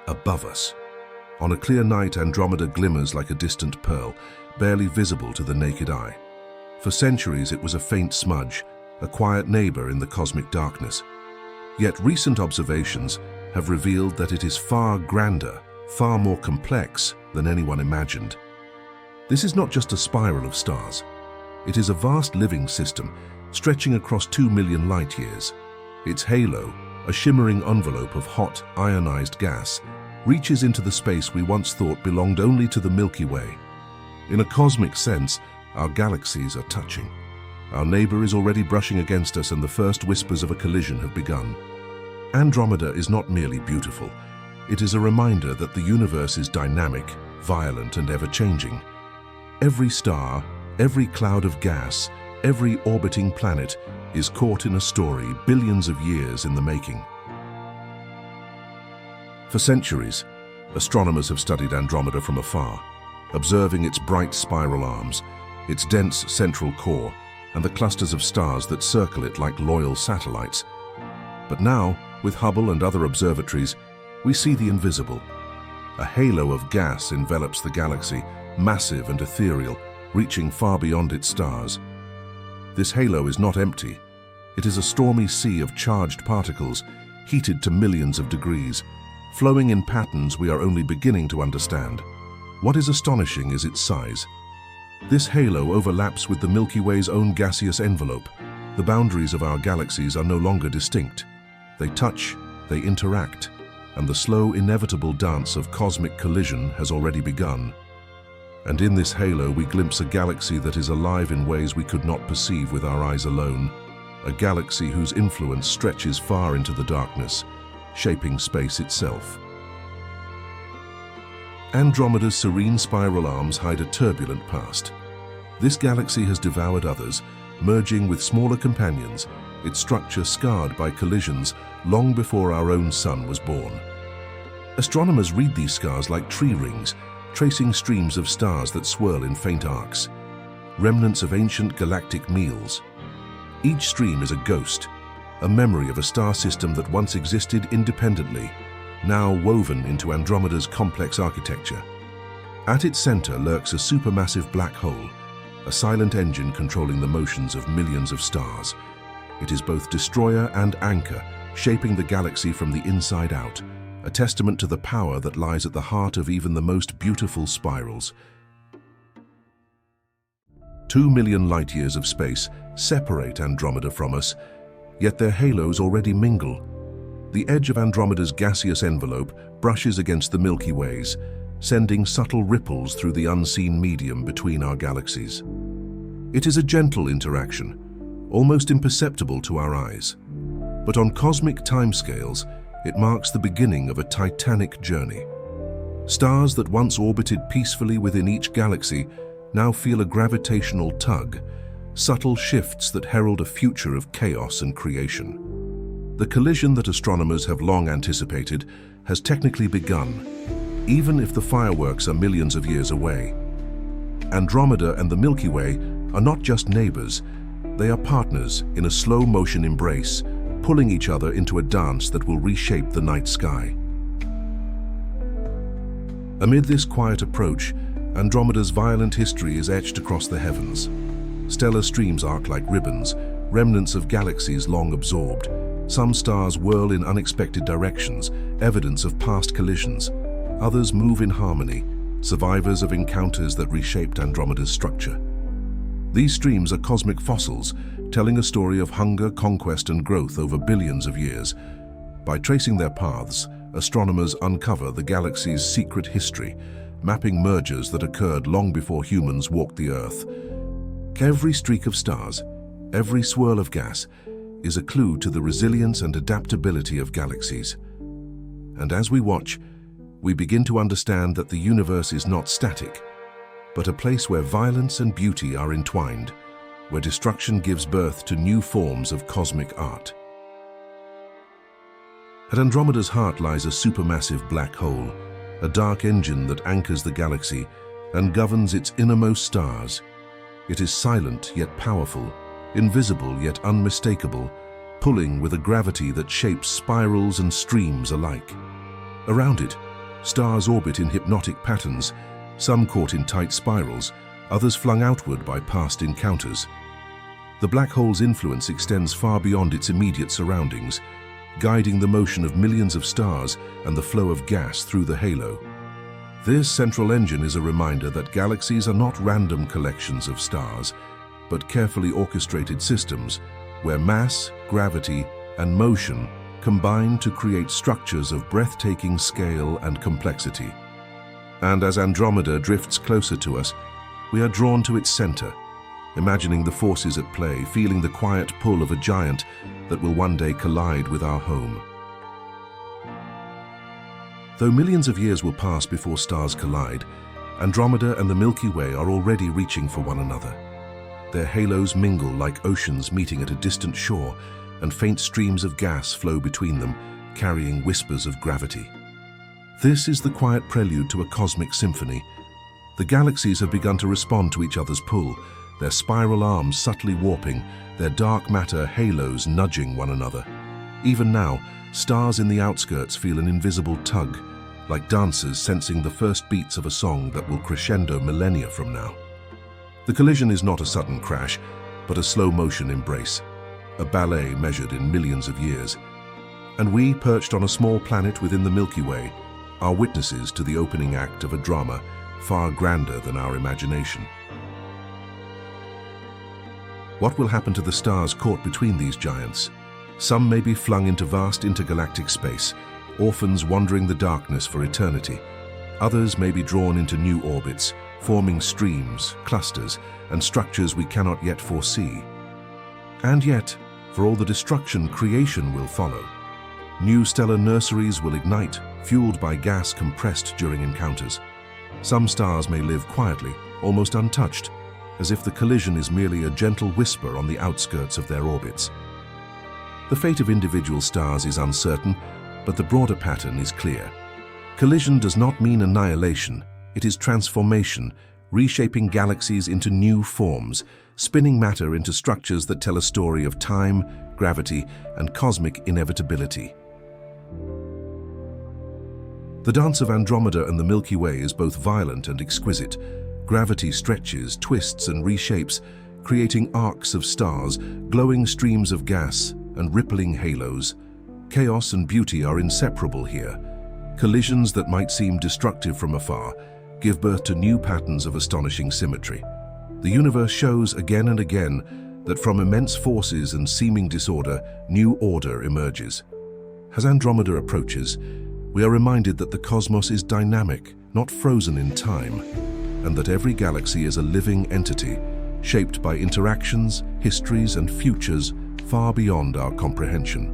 above us. On a clear night, Andromeda glimmers like a distant pearl, barely visible to the naked eye. For centuries, it was a faint smudge, a quiet neighbor in the cosmic darkness. Yet recent observations have revealed that it is far grander, far more complex than anyone imagined. This is not just a spiral of stars. It is a vast living system stretching across 2 million light-years. Its halo, a shimmering envelope of hot, ionized gas, reaches into the space we once thought belonged only to the Milky Way. In a cosmic sense, our galaxies are touching. Our neighbor is already brushing against us, and the first whispers of a collision have begun. Andromeda is not merely beautiful. It is a reminder that the universe is dynamic, violent, and ever-changing. Every star, every cloud of gas, every orbiting planet is caught in a story billions of years in the making. For centuries, astronomers have studied Andromeda from afar, observing its bright spiral arms, its dense central core, and the clusters of stars that circle it like loyal satellites. But now, with Hubble and other observatories, we see the invisible. A halo of gas envelops the galaxy, massive and ethereal, reaching far beyond its stars. This halo is not empty. It is a stormy sea of charged particles, heated to millions of degrees, flowing in patterns we are only beginning to understand. What is astonishing is its size. This halo overlaps with the Milky Way's own gaseous envelope. The boundaries of our galaxies are no longer distinct. They touch, they interact, and the slow, inevitable dance of cosmic collision has already begun. And in this halo, we glimpse a galaxy that is alive in ways we could not perceive with our eyes alone. A galaxy whose influence stretches far into the darkness, shaping space itself. Andromeda's serene spiral arms hide a turbulent past. This galaxy has devoured others, merging with smaller companions, its structure scarred by collisions long before our own sun was born. Astronomers read these scars like tree rings, tracing streams of stars that swirl in faint arcs, remnants of ancient galactic meals. Each stream is a ghost, a memory of a star system that once existed independently, now woven into Andromeda's complex architecture. At its center lurks a supermassive black hole, a silent engine controlling the motions of millions of stars. It is both destroyer and anchor, shaping the galaxy from the inside out, a testament to the power that lies at the heart of even the most beautiful spirals. 2 million light-years of space separate Andromeda from us, yet their halos already mingle. The edge of Andromeda's gaseous envelope brushes against the Milky Way's, sending subtle ripples through the unseen medium between our galaxies. It is a gentle interaction, almost imperceptible to our eyes. But on cosmic timescales, it marks the beginning of a titanic journey. Stars that once orbited peacefully within each galaxy now feel a gravitational tug, subtle shifts that herald a future of chaos and creation. The collision that astronomers have long anticipated has technically begun, even if the fireworks are millions of years away. Andromeda and the Milky Way are not just neighbors, they are partners in a slow-motion embrace, pulling each other into a dance that will reshape the night sky. Amid this quiet approach, Andromeda's violent history is etched across the heavens. Stellar streams arc like ribbons, remnants of galaxies long absorbed. Some stars whirl in unexpected directions, evidence of past collisions. Others move in harmony, survivors of encounters that reshaped Andromeda's structure. These streams are cosmic fossils, telling a story of hunger, conquest, and growth over billions of years. By tracing their paths, astronomers uncover the galaxy's secret history, mapping mergers that occurred long before humans walked the Earth. Every streak of stars, every swirl of gas, is a clue to the resilience and adaptability of galaxies. And as we watch, we begin to understand that the universe is not static, but a place where violence and beauty are entwined, where destruction gives birth to new forms of cosmic art. At Andromeda's heart lies a supermassive black hole, a dark engine that anchors the galaxy and governs its innermost stars. It is silent yet powerful, invisible yet unmistakable, pulling with a gravity that shapes spirals and streams alike. Around it, Stars orbit in hypnotic patterns, some caught in tight spirals, others flung outward by past encounters. The black hole's influence extends far beyond its immediate surroundings, guiding the motion of millions of stars and the flow of gas through the halo. This central engine is a reminder that galaxies are not random collections of stars, but carefully orchestrated systems where mass, gravity, and motion combine to create structures of breathtaking scale and complexity. And as Andromeda drifts closer to us, we are drawn to its center, imagining the forces at play, feeling the quiet pull of a giant that will one day collide with our home. Though millions of years will pass before stars collide, Andromeda and the Milky Way are already reaching for one another. Their halos mingle like oceans meeting at a distant shore, and faint streams of gas flow between them, carrying whispers of gravity. This is the quiet prelude to a cosmic symphony. The galaxies have begun to respond to each other's pull, their spiral arms subtly warping, their dark matter halos nudging one another. Even now, stars in the outskirts feel an invisible tug, like dancers sensing the first beats of a song that will crescendo millennia from now. The collision is not a sudden crash, but a slow-motion embrace, a ballet measured in millions of years. And we, perched on a small planet within the Milky Way, are witnesses to the opening act of a drama far grander than our imagination. What will happen to the stars caught between these giants? Some may be flung into vast intergalactic space, orphans wandering the darkness for eternity. Others may be drawn into new orbits, forming streams, clusters, and structures we cannot yet foresee. And yet, for all the destruction, creation will follow. New stellar nurseries will ignite, fueled by gas compressed during encounters. Some stars may live quietly, almost untouched, as if the collision is merely a gentle whisper on the outskirts of their orbits. The fate of individual stars is uncertain, but the broader pattern is clear. Collision does not mean annihilation, it is transformation, reshaping galaxies into new forms, spinning matter into structures that tell a story of time, gravity, and cosmic inevitability. The dance of Andromeda and the Milky Way is both violent and exquisite. Gravity stretches, twists, and reshapes, creating arcs of stars, glowing streams of gas, and rippling halos. Chaos and beauty are inseparable here. Collisions that might seem destructive from afar give birth to new patterns of astonishing symmetry. The universe shows again and again that from immense forces and seeming disorder, new order emerges. As Andromeda approaches, we are reminded that the cosmos is dynamic, not frozen in time, and that every galaxy is a living entity, shaped by interactions, histories, and futures far beyond our comprehension.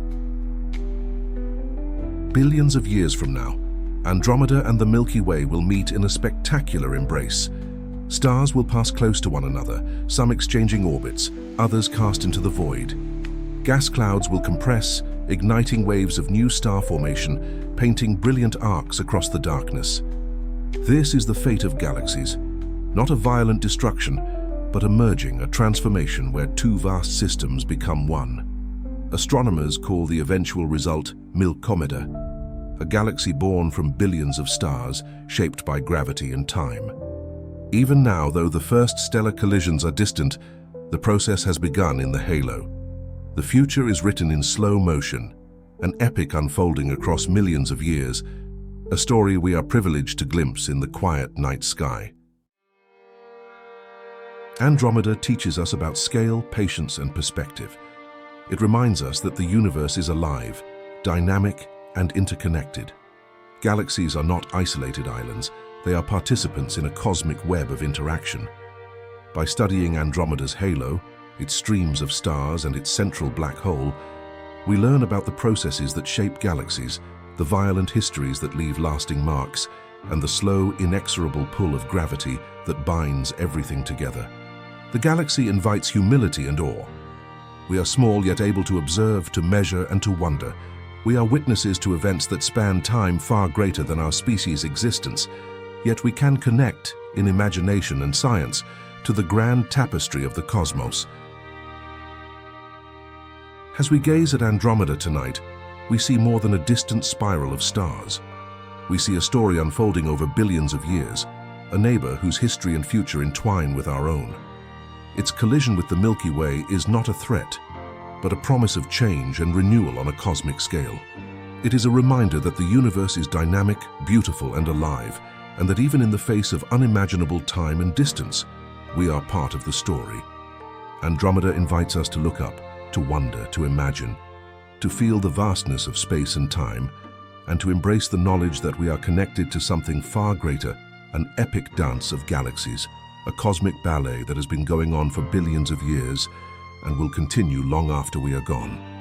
Billions of years from now, Andromeda and the Milky Way will meet in a spectacular embrace. Stars will pass close to one another, some exchanging orbits, others cast into the void. Gas clouds will compress, igniting waves of new star formation, painting brilliant arcs across the darkness. This is the fate of galaxies, not a violent destruction, but a merging, a transformation where two vast systems become one. Astronomers call the eventual result Milkomeda, a galaxy born from billions of stars shaped by gravity and time. Even now, though the first stellar collisions are distant, the process has begun in the halo. The future is written in slow motion, an epic unfolding across millions of years, a story we are privileged to glimpse in the quiet night sky. Andromeda teaches us about scale, patience, and perspective. It reminds us that the universe is alive, dynamic, and interconnected. Galaxies are not isolated islands, they are participants in a cosmic web of interaction. By studying Andromeda's halo, its streams of stars, and its central black hole, we learn about the processes that shape galaxies, the violent histories that leave lasting marks, and the slow, inexorable pull of gravity that binds everything together. The galaxy invites humility and awe. We are small yet able to observe, to measure, and to wonder. We are witnesses to events that span time far greater than our species' existence, yet we can connect, in imagination and science, to the grand tapestry of the cosmos. As we gaze at Andromeda tonight, we see more than a distant spiral of stars. We see a story unfolding over billions of years, a neighbor whose history and future entwine with our own. Its collision with the Milky Way is not a threat, but a promise of change and renewal on a cosmic scale. It is a reminder that the universe is dynamic, beautiful, and alive, and that even in the face of unimaginable time and distance, we are part of the story. Andromeda invites us to look up, to wonder, to imagine, to feel the vastness of space and time, and to embrace the knowledge that we are connected to something far greater, an epic dance of galaxies, a cosmic ballet that has been going on for billions of years and will continue long after we are gone.